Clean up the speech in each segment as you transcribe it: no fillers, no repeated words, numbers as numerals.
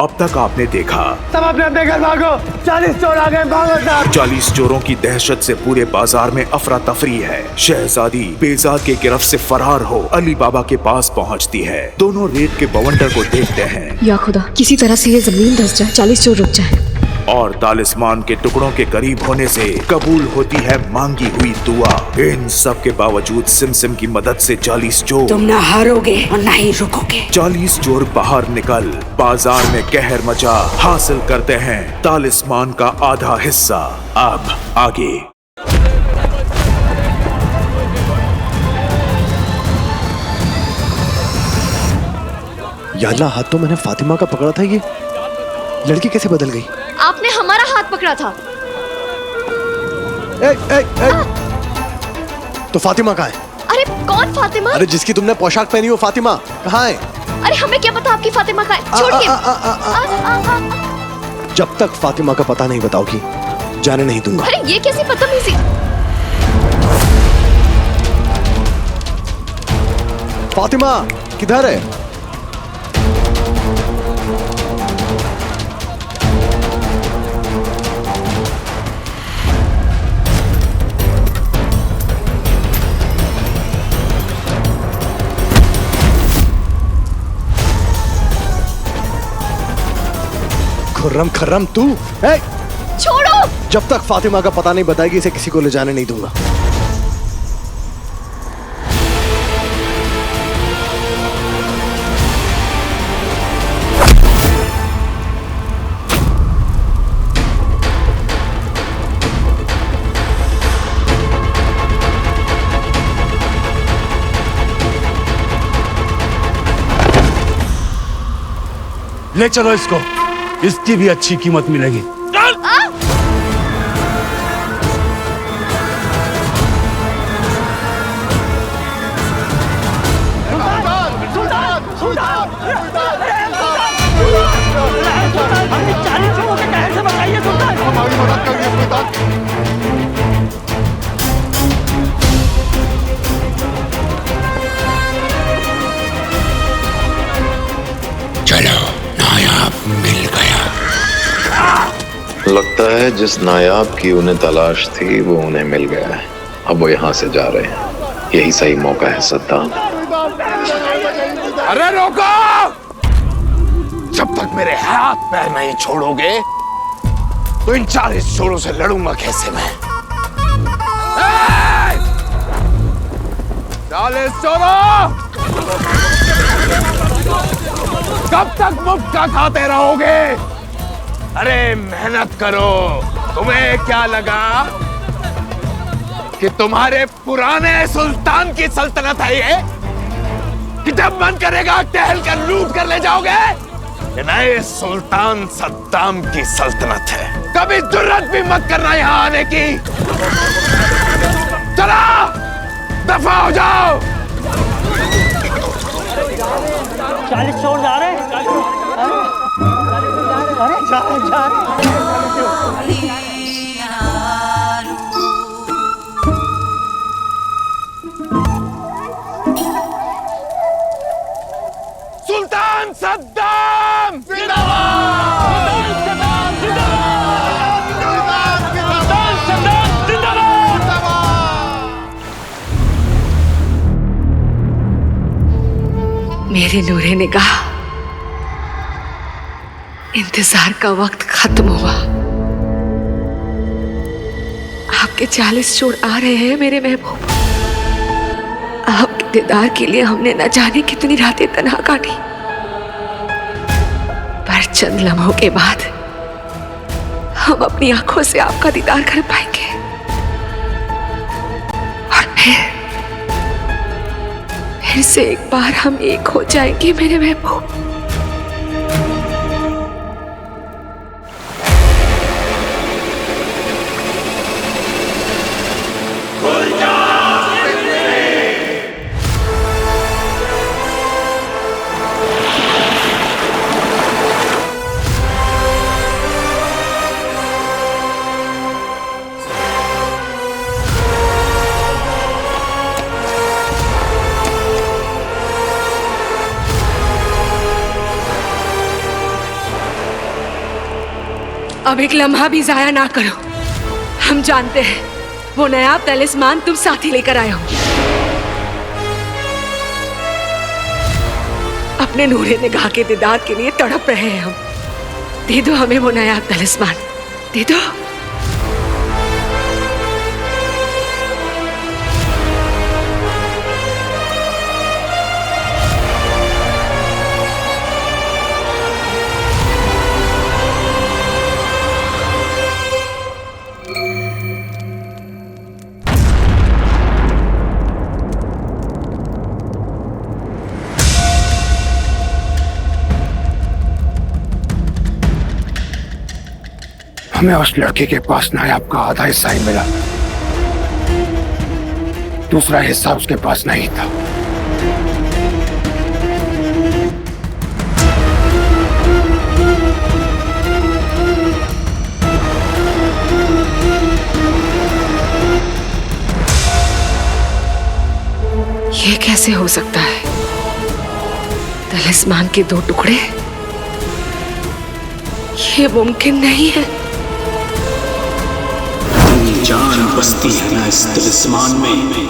अब तक आपने देखा सब अपने अपने घर भागो, 40 चोर आ गए, भागो सब। 40 चोरों की दहशत से पूरे बाजार में अफरा तफरी है। शहजादी बेजाद के गिरफ्त से फरार हो अली बाबा के पास पहुंचती है। दोनों रेत के बवंडर को देखते हैं। या खुदा, किसी तरह से ये जमीन धंस जाए, 40 चोर रुक जाए। और तालिस्मान के टुकड़ों के करीब होने से कबूल होती है मांगी हुई दुआ। इन सब के बावजूद सिमसिम की मदद से 40 चोर तुम ना हारोगे और ना ही रुकोगे। 40 चोर बाहर निकल बाजार में कहर मचा हासिल करते हैं तालिस्मान का आधा हिस्सा। अब आगे। या अल्लाह, हाथ तो मैंने फातिमा का पकड़ा था, ये लड़की कैसे बदल गई? आपने हमारा हाथ पकड़ा था। तो फातिमा कहाँ है? अरे कौन फातिमा? अरे जिसकी तुमने पोशाक पहनी हो फातिमा कहाँ है? अरे हमें क्या पता आपकी फातिमा कहाँ है? छोड़िए। जब तक फातिमा का पता नहीं बताओगी जाने नहीं दूंगा। अरे ये कैसी बदतमीजी? फातिमा किधर है? खुर्रम खर्रम तू है? छोड़ो। जब तक फातिमा का पता नहीं बताएगी इसे किसी को ले जाने नहीं दूंगा। ले चलो इसको, इसकी भी अच्छी कीमत मिलेगी। चलो, नायाब मिल गया। लगता है जिस नायाब की उन्हें तलाश थी वो उन्हें मिल गया है। अब वो यहाँ से जा रहे हैं। यही सही मौका है सद्दाम। अरे रोको! जब तक मेरे हाथ पैर नहीं छोड़ोगे तो इन 40 चोरों से लड़ूंगा कैसे मैं? 40 चोरों! कब तक मुफ्त का खाते रहोगे? अरे मेहनत करो। तुम्हें क्या लगा कि तुम्हारे पुराने सुल्तान की सल्तनत है ये, कि जब मन करेगा टहल कर लूट कर ले जाओगे? ये नए सुल्तान सद्दाम की सल्तनत है। कभी जुर्रत भी मत करना यहां आने की। चला, दफा हो जाओ। 40 चोर जा रहे हैं। अरे जा सुल्तान सद्दाम जिंदाबाद! सुल्तान सद्दाम जिंदाबाद! मेरे नूरे निगाह, इंतजार का वक्त खत्म हुआ। आपके 40 चोर आ रहे हैं मेरे महबूब। आपके दीदार के लिए हमने न जाने कितनी रातें तन्हा काटी, पर चंद लम्हों के बाद हम अपनी आंखों से आपका दीदार कर पाएंगे और फिर से एक बार हम एक हो जाएंगे मेरे महबूब। अब एक लम्हा भी जाया ना करो। हम जानते हैं वो नया तलिस्मान तुम साथ ही लेकर आए हो। अपने नूरे निगाह के दीदार के लिए तड़प रहे हैं हम। दे दो हमें वो नया तलिस्मान, दे दो। हमें उस लड़के के पास नायाब का आधा हिस्सा ही मिला, दूसरा हिस्सा उसके पास नहीं था। ये कैसे हो सकता है? तलिस्मान के 2 टुकड़े? ये मुमकिन नहीं है। जान बसती है ना इस तलिस्मान में,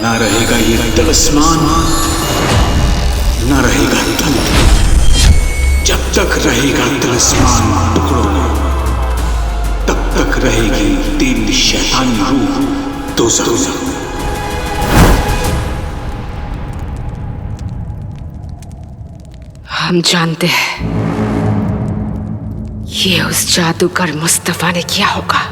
ना रहेगा ये तलिस्मान, ना रहेगा तुम। जब तक रहेगा तलिस्मान टुकड़ों में, तब तक रहेगी तेरी शैतानी रूह दोज़ख। हम जानते हैं ये उस जादूगर मुस्तफा ने किया होगा।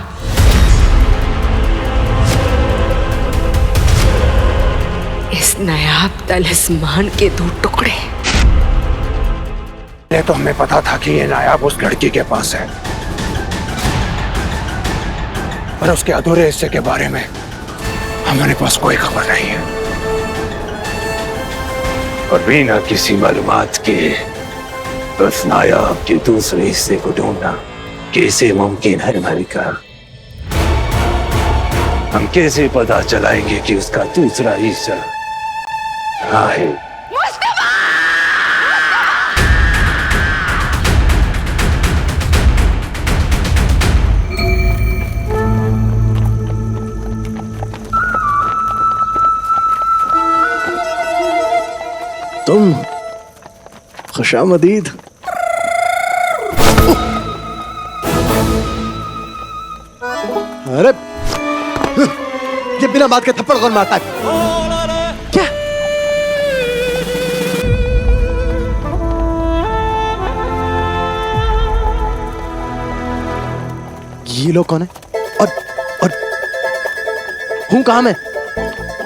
इस नायाब तलिस्मान के 2 टुकड़े। ये तो हमें पता था कि ये नायाब उस लड़की के पास है, पर उसके अधूरे हिस्से के बारे में हमारे पास कोई खबर नहीं है। और बिना किसी मालूमात के उस नायाब के दूसरे हिस्से को ढूंढना कैसे मुमकिन है मालिका? हम कैसे पता चलाएंगे कि उसका दूसरा हिस्सा कहाँ है? तुम खुशामदीद। अरे ये बिना बात के थप्पड़ कौन मारता है? क्या ये लोग कौन है? और हूं कहां मैं?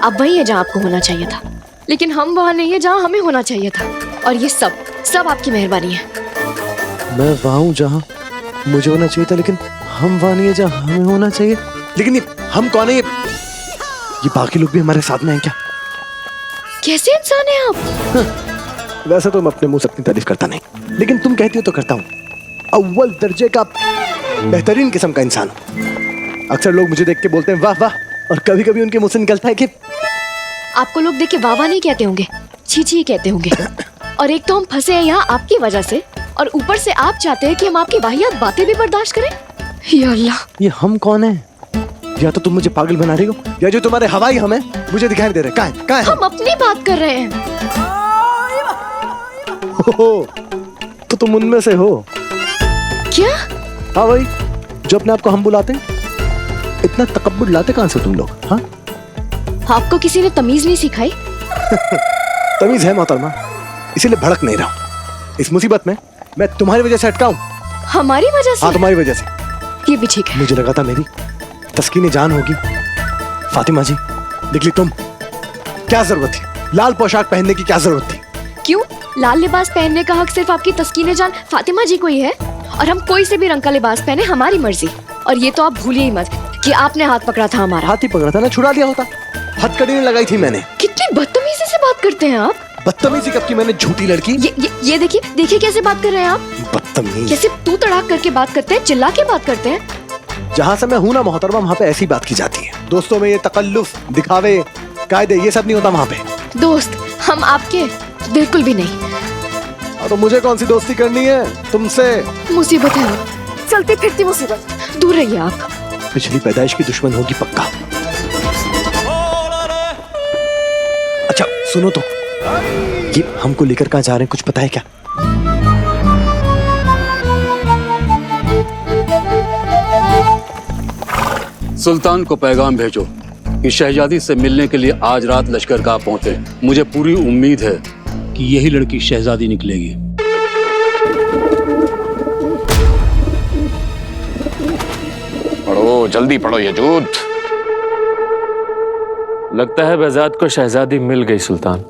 अब वही है जहाँ आपको होना चाहिए था, लेकिन हम वहाँ नहीं है जहाँ हमें होना चाहिए था। और ये सब आपकी मेहरबानी है। मैं वहां हूं जहां मुझे होना चाहिए था, लेकिन हम वहां नहीं है जहां हमें होना चाहिए। लेकिन ये हम कौन है? ये बाकी लोग भी हमारे साथ में हैं क्या? कैसे इंसान है आप? वैसे तो मैं अपने मुंह से अपनी तारीफ करता नहीं, लेकिन तुम कहती हो तो करता हूँ। अव्वल दर्जे का बेहतरीन किस्म का इंसान हूँ। अक्सर लोग मुझे देख के बोलते हैं वाह वाह, और कभी कभी उनके मुंह से निकलता है कि आपको लोग देख के वाह वाह नहीं कहते होंगे, छी छी कहते होंगे। और एक तो हम फंसे हैं यहाँ आपकी वजह से, और ऊपर से आप चाहते हैं कि हम आपकी वाहियात बातें भी बर्दाश्त करें। या अल्लाह, ये हम कौन है? या तो तुम मुझे पागल बना रही हो, या जो तुम्हारे हवाई हम है मुझे दिखाई दे रहे। कहाँ है? हम अपनी बात कर रहे हैं। तो तुम उनमें से हो क्या? हाँ भाई, जो अपने आप को हम बुलाते हैं। इतना तकब्बुर लाते कहाँ से तुम लोग? हाँ, आपको किसी ने तमीज नहीं सिखाई? तमीज है मोहतरमा, इसीलिए भड़क नहीं रहा हूँ। इस मुसीबत में मैं तुम्हारी वजह से अटका हूँ। हमारी वजह से? हाँ, तुम्हारी वजह से। ये भी ठीक है। मुझे लगा था मेरी तस्कीन जान होगी। फातिमा जी, देख ली तुम, क्या जरूरत थी लाल पोशाक पहनने की? क्या जरूरत थी? क्यों? लाल लिबास पहनने का हक सिर्फ आपकी तस्कीन जान फातिमा जी को ही है, और हम कोई से भी रंग का लिबास पहने हमारी मर्जी। और ये तो आप भूलिए ही मत कि आपने हाथ पकड़ा था हमारा। हाथ ही पकड़ा था ना, छुड़ा लिया होता। हथकड़ी ने लगाई थी मैंने। कितनी बदतमीजी से बात करते हैं आप। बदतमीजी कब की मैंने, झूठी लड़की? ये देखिए कैसे बात कर रहे हैं आप। बदतमीज। कैसे तू तड़ाक करके बात करते हैं, चिल्ला के बात करते हैं। जहाँ से मैं हूँ ना मोहतरमा, वहाँ पे ऐसी बात की जाती है। दोस्तों में ये तकल्लुफ, दिखावे, कायदे, ये सब नहीं होता वहाँ पे। दोस्त हम आपके बिल्कुल भी नहीं। तो मुझे कौन सी दोस्ती करनी है तुमसे? मुसीबत है। चलती फिरती मुसीबत। दूर रहिए आप। पिछली पैदाइश की दुश्मन होगी पक्का। अच्छा सुनो तो, ये हमको लेकर कहाँ जा रहे हैं कुछ पता है क्या? सुल्तान को पैगाम भेजो कि शहजादी से मिलने के लिए आज रात लश्करगाह पहुंचे। मुझे पूरी उम्मीद है कि यही लड़की शहजादी निकलेगी। पढ़ो, जल्दी पढ़ो यजूद। लगता है बेजाद को शहजादी मिल गई सुल्तान।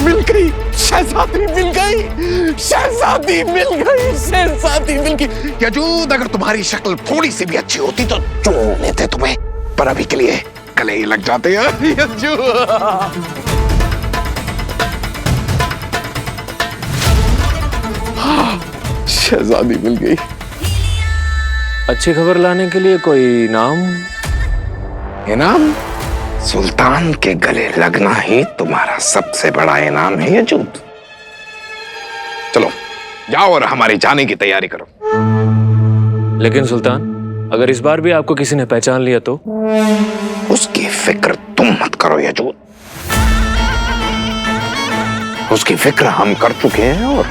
मिल गई, शहजादी मिल गई, शहजादी मिल गई, शहजादी मिल गई। यजूद, अगर तुम्हारी शक्ल थोड़ी सी भी अच्छी होती तो चुन लेते तुम्हें, पर अभी के लिए गले ही लग जाते हैं। यजूद, शहजादी मिल गई। अच्छी खबर लाने के लिए कोई नाम? इनाम? सुल्तान के गले लगना ही तुम्हारा सबसे बड़ा इनाम है यजूद। चलो जाओ और हमारी जाने की तैयारी करो। लेकिन सुल्तान, अगर इस बार भी आपको किसी ने पहचान लिया तो? उसकी फिक्र तुम मत करो यजूद, उसकी फिक्र हम कर चुके हैं और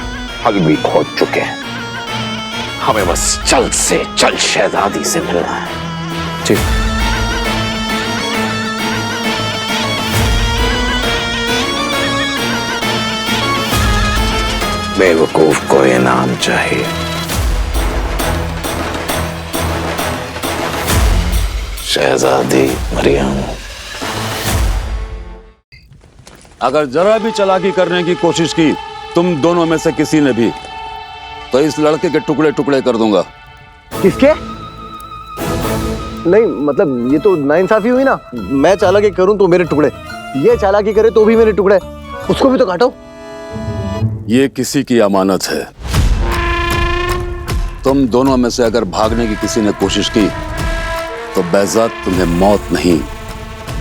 हल भी खोज चुके हैं। हमें बस जल्द से जल्द शहजादी से मिलना है। ठीक। बेवकूफ को इनाम चाहिए। शहजादी मरियम, अगर जरा भी चालाकी करने की कोशिश की तुम दोनों में से किसी ने भी, तो इस लड़के के टुकड़े टुकड़े कर दूंगा। किसके? नहीं मतलब ये तो नाइंसाफी हुई ना। मैं चालाकी करूं तो मेरे टुकड़े, ये चालाकी करे तो भी मेरे टुकड़े। उसको भी तो काटो। ये किसी की अमानत है। तुम दोनों में से अगर भागने की किसी ने कोशिश की तो बेजाद तुम्हें मौत नहीं,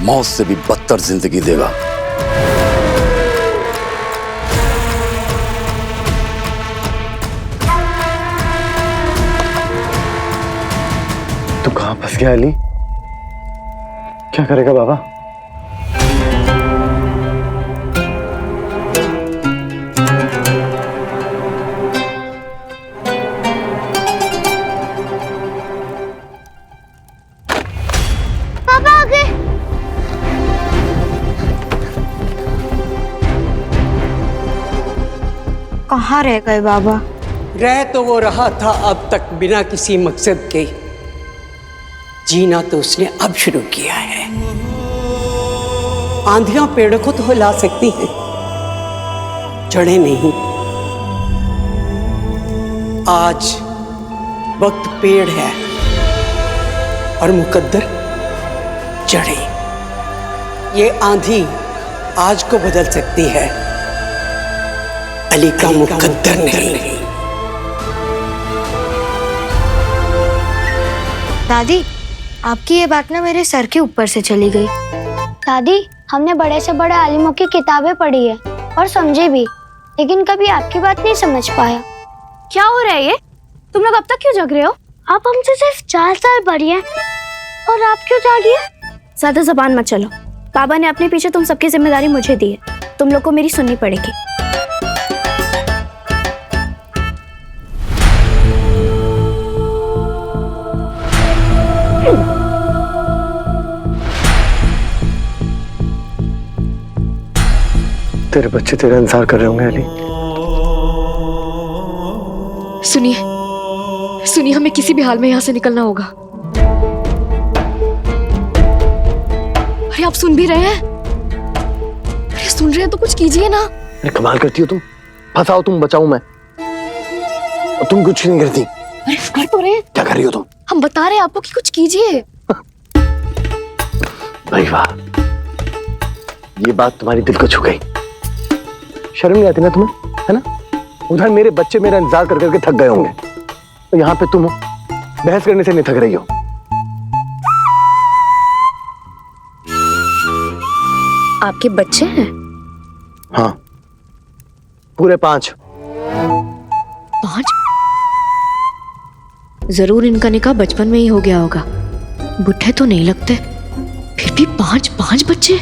मौत से भी बदतर जिंदगी देगा। तू कहां फंस गया अली? क्या करेगा बाबा? कहाँ रह गए बाबा? रह तो वो रहा था अब तक बिना किसी मकसद के, जीना तो उसने अब शुरू किया है। आंधियां पेड़ों को तो हिला सकती हैं, जड़ें नहीं। आज वक्त पेड़ है और मुकद्दर जड़ें। ये आंधी आज को बदल सकती है, अली का मुकद्दर नहीं। दादी, आपकी ये बात ना मेरे सर के ऊपर से चली गई। दादी, हमने बड़े से बड़े आलिमों की किताबें पढ़ी है और समझे भी, लेकिन कभी आपकी बात नहीं समझ पाया। क्या हो रहा है ये? तुम लोग अब तक क्यों जग रहे हो? आप हमसे सिर्फ 4 साल बड़ी हैं और आप क्यों जागी हैं? ज्यादा जबान मत चलो। बाबा ने अपने पीछे तुम सबकी जिम्मेदारी मुझे दी है, तुम लोग को मेरी सुननी पड़ेगी। तेरे बच्चे तेरा इंतजार कर रहे होंगे अली। सुनिए, सुनिए, हमें किसी भी हाल में यहाँ से निकलना होगा। अरे आप सुन भी रहे हैं? अरे सुन रहे हैं तो कुछ कीजिए ना। अरे कमाल करती हो तुम। फंसाओ तुम, बचाऊं मैं, और तुम कुछ नहीं करती। अरे कर तो रहे हैं। क्या कर रही हो तुम? हम बता रहे हैं आपको कि कुछ कीजिए। भाई वाह, ये बात तुम्हारी दिल को छू गई। शर्म नहीं आती ना तुम्हें, है ना? उधर मेरे बच्चे मेरा इंतजार कर करके थक गए होंगे, तो यहाँ पे तुम हो, बहस करने से नहीं थक रही हो। आपके बच्चे हैं? हाँ, पूरे 5। जरूर इनका निकाह बचपन में ही हो गया होगा। बुढ़े तो नहीं लगते, फिर भी पांच बच्चे।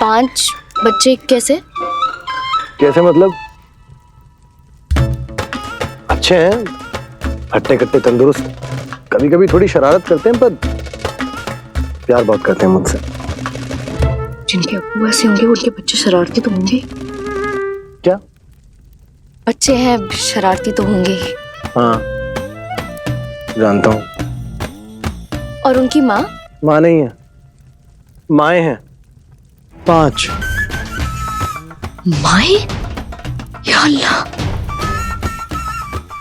5 बच्चे कैसे? कैसे मतलब? अच्छे हैं, हट्टे कट्टे तंदुरुस्त, कभी कभी थोड़ी शरारत करते हैं, पर प्यार बहुत करते हैं मुझसे। जिनके अब्बू ऐसे होंगे उनके बच्चे शरारती तो होंगे। क्या? बच्चे हैं शरारती तो होंगे ही। हाँ जानता हूँ। और उनकी माँ? माँ नहीं है, माए हैं 5। माए? या अल्लाह,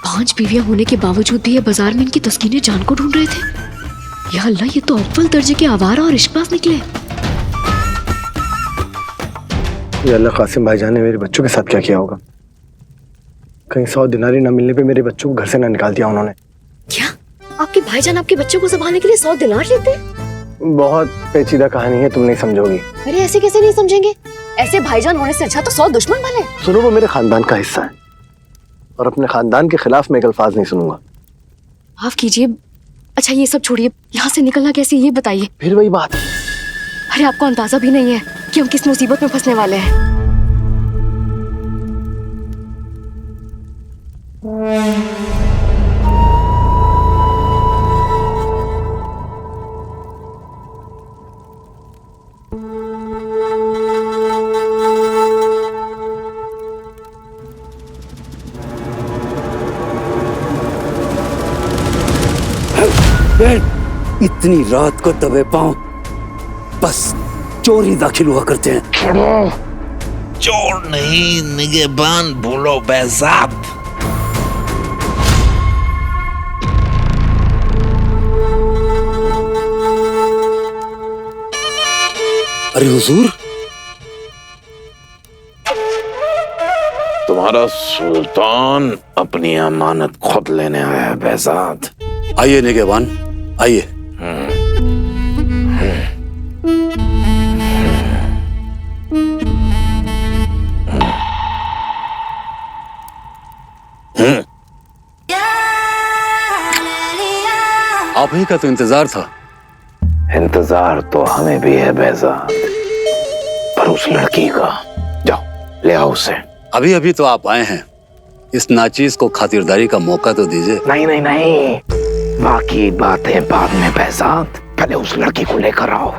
5 बीवियां होने के बावजूद भी ये बाजार में इनकी तस्कीने जान को ढूंढ रहे थे। या अल्लाह, ये तो अव्वल दर्जे के आवारा और इश्कबाज निकले। ये अल्लाह, कासिम भाईजान ने मेरे बच्चों के साथ क्या किया होगा? कहीं 100 दिनारी न मिलने पे मेरे बच्चों को घर से ना निकाल दिया उन्होंने। क्या आपके भाईजान आपके बच्चों को संभालने के लिए 100 दिनार लेते? बहुत पेचीदा कहानी है, तुम नहीं समझोगी। अरे ऐसे कैसे नहीं समझेंगे? ऐसे भाईजान होने से अच्छा तो 100 दुश्मन बने। सुनो, वो मेरे खानदान का हिस्सा है और अपने खानदान के खिलाफ मैं एक अल्फाज नहीं सुनूंगा। माफ कीजिए। अच्छा ये सब छोड़िए, यहाँ से निकलना कैसे ये बताइए। फिर वही बात। अरे आपको अंदाजा भी नहीं है कि हम किस मुसीबत में फंसने वाले हैं। इतनी रात को दबे पांव बस चोरी दाखिल हुआ करते हैं। चोर नहीं, निगहबान बोलो बेजात। अरे हुजूर, तुम्हारा सुल्तान अपनी अमानत खुद लेने आया है बेजात। आइए निगहबान, आइए। आप ही का तो इंतजार था। इंतजार तो हमें भी है बेजात, पर उस लड़की का। जाओ ले आओ उसे। अभी अभी तो आप आए हैं, इस नाचीज को खातिरदारी का मौका तो दीजिए। नहीं नहीं नहीं, बाकी बातें बाद में बेजात, पहले उस लड़की को लेकर आओ।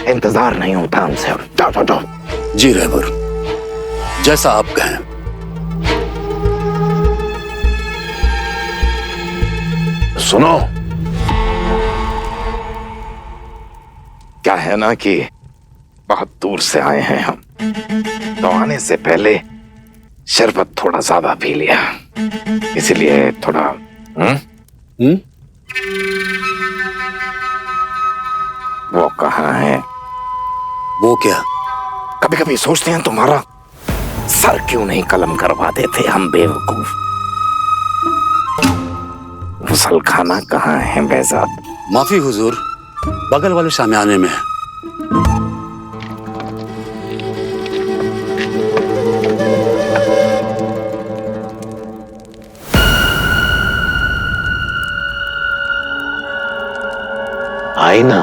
इंतजार नहीं होता हमसे। जाओ जाओ जाओ। जी रहबर, जैसा आप कहें। सुनो, क्या है ना कि बहुत दूर से आए हैं हम, तो आने से पहले शरबत थोड़ा ज्यादा पी लिया, इसलिए थोड़ा वो कहाँ है? वो क्या? कभी कभी सोचते हैं तुम्हारा सर क्यों नहीं कलम करवा देते हम बेवकूफ। गुसल खाना कहाँ है बेजात? माफी हुजूर, बगल वाले शामियाने में है। आई ना।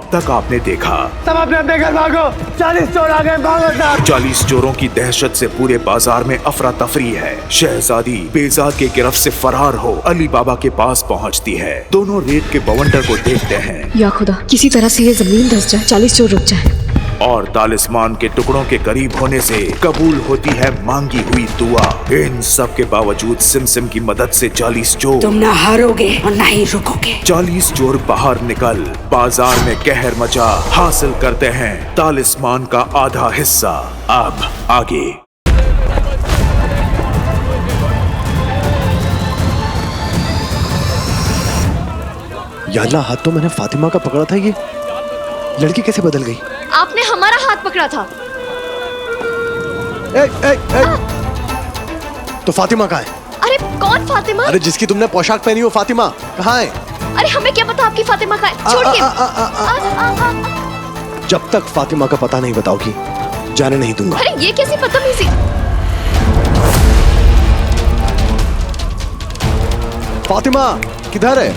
अब तक आपने देखा। सब अपने अपने घर भागो, 40 चोर आ गए, भागो सब। 40 चोरों की दहशत से पूरे बाजार में अफरा तफरी है। शहजादी बेजाद के गिरफ्त से फरार हो अली बाबा के पास पहुंचती है। दोनों रेत के बवंडर को देखते हैं। या खुदा, किसी तरह से ये जमीन धंस जाए, 40 चोर रुक जाए। और तालिस्मान के टुकड़ों के करीब होने से कबूल होती है मांगी हुई दुआ। इन सब के बावजूद सिमसिम की मदद से 40 चोर, तुम ना हारोगे और ना ही रुकोगे। 40 चोर बाहर निकल बाजार में कहर मचा हासिल करते हैं तालिस्मान का आधा हिस्सा। अब आगे। या अल्लाह, हाथ तो मैंने फातिमा का पकड़ा था, ये लड़की कैसे बदल गई? आपने हमारा हाथ पकड़ा था। तो फातिमा कहाँ है? अरे कौन फातिमा? अरे जिसकी तुमने पोशाक पहनी हो फातिमा कहाँ है? अरे हमें क्या पता आपकी फातिमा कहाँ है? छोड़िए। जब तक फातिमा का पता नहीं बताओगी जाने नहीं दूंगा। अरे ये कैसी बदतमीजी? फातिमा किधर है?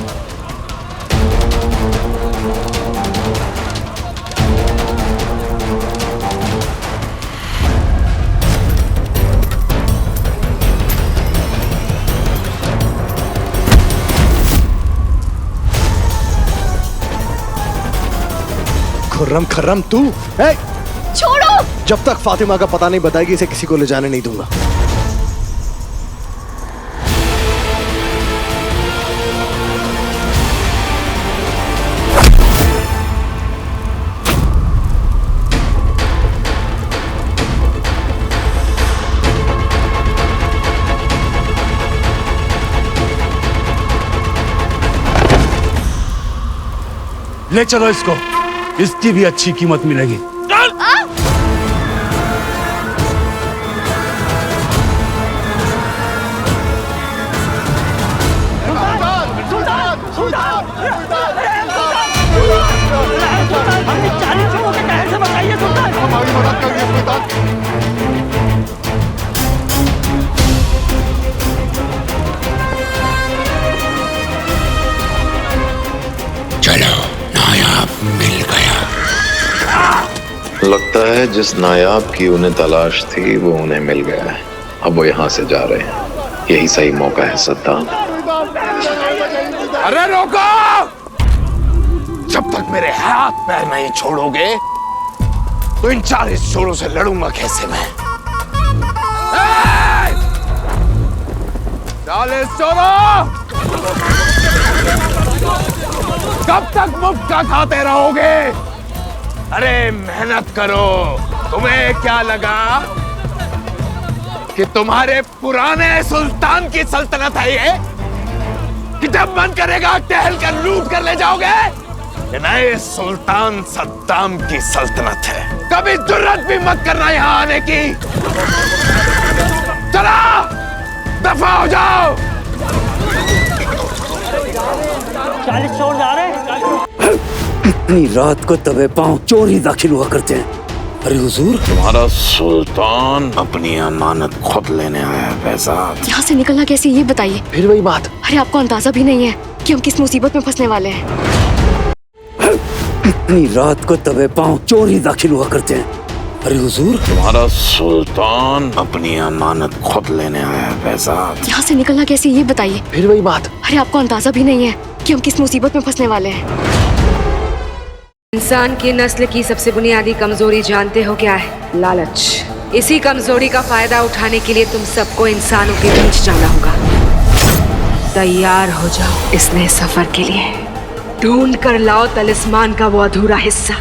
खुर्रम खर्रम तू है? छोड़ो। जब तक फातिमा का पता नहीं बताएगी इसे किसी को ले जाने नहीं दूंगा। ले चलो इसको, इसकी भी अच्छी कीमत मिलेगी। चलो, नायाब मिल गया। लगता है जिस नायाब की उन्हें तलाश थी वो उन्हें मिल गया है। अब वो यहाँ से जा रहे हैं। यही सही मौका है सद्दाम। अरे रोको! जब तक मेरे हाथ पैर नहीं छोड़ोगे तो इन 40 चोरों से लड़ूंगा कैसे मैं? 40 चोरों! कब तक मुफ्त का खाते रहोगे? अरे मेहनत करो। तुम्हें क्या लगा कि तुम्हारे पुराने सुल्तान की सल्तनत है ये, कि जब मन करेगा टहल कर लूट कर ले जाओगे? ये नए सुल्तान सद्दाम की सल्तनत है। कभी जुर्रत भी मत करना यहाँ आने की। चलो दफा हो जाओ। 40 चोर जा रहे हैं। इतनी रात को दबे पांव चोर ही दाखिल हुआ करते हैं। अरे हुजूर, तुम्हारा सुल्तान अपनी अमानत खुद लेने आया है बेजाद। यहाँ से निकलना कैसे ये बताइए। फिर वही बात। अरे आपको अंदाजा भी नहीं है कि हम किस मुसीबत में फंसने वाले हैं। इतनी रात को दबे पांव चोर ही दाखिल हुआ करते हैं। अरे हुजूर, तुम्हारा सुल्तान अपनी अमानत खुद लेने आया है बेजाद। यहाँ से निकलना कैसे ये बताइए। फिर वही बात। अरे आपको अंदाजा भी नहीं है कि हम किस मुसीबत में फंसने वाले हैं। इंसान की नस्ल की सबसे बुनियादी कमजोरी जानते हो क्या है? लालच। इसी कमजोरी का फायदा उठाने के लिए तुम सबको इंसानों के बीच जाना होगा। तैयार हो जाओ इस नए सफर के लिए। ढूंढ कर लाओ तलिस्मान का वो अधूरा हिस्सा।